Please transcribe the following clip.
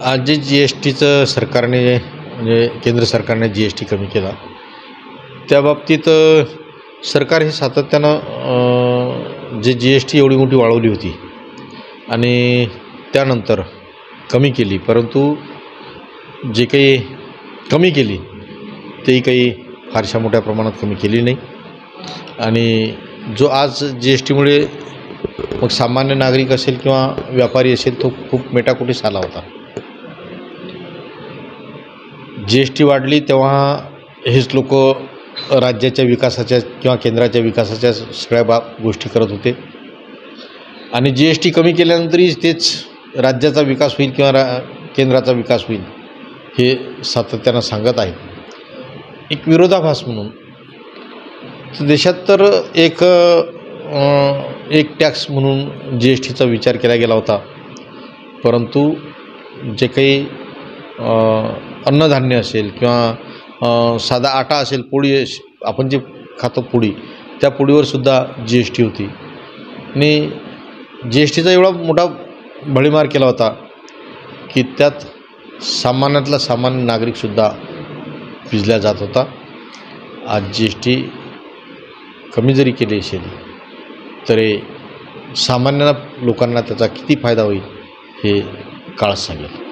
आज जे जी-एस-टीचं सरकारने म्हणजे केंद्र सरकारने जी-एस-टी कमी केला, त्या बाबतीत सरकार हे सातत्यानं जे जी-एस-टी एवढी मोठी वाढवली होती आणि त्यानंतर कमी केली, परंतु जे काही कमी केली तेही काही फारशा मोठ्या प्रमाणात कमी केली नाही। आणि जो आज जी-एस-टीमुळे मग सामान्य नागरिक असेल किंवा व्यापारी असेल तो खूप मेटाकुटीस आला होता। जी-एस-टी वाढली तेव्हा हेच लोक राज्याच्या विकासाच्या किंवा केंद्राच्या विकासाच्या सगळ्या गोष्टी करत होते आणि जी-एस-टी कमी केल्यानंतरही तेच राज्याचा विकास होईल किंवा केंद्राचा विकास होईल हे सातत्यानं सांगत आहेत। एक विरोधाभास म्हणून देशात तर एक टॅक्स म्हणून जी-एस-टीचा विचार केला गेला होता, परंतु जे काही अन्नधान्य असेल किंवा साधा आटा असेल, पोळी आपण जे खातो पोळी, त्या पोळीवरसुद्धा जी-एस-टी होती आणि जी-एस-टीचा एवढा मोठा भडीमार केला होता की त्यात सामान्यातला सामान्य नागरिकसुद्धा पिजला जात होता। आज जी-एस-टी कमी जरी केली असेल तरी सामान्य लोकांना त्याचा किती फायदा होईल हे काळच सांगेल।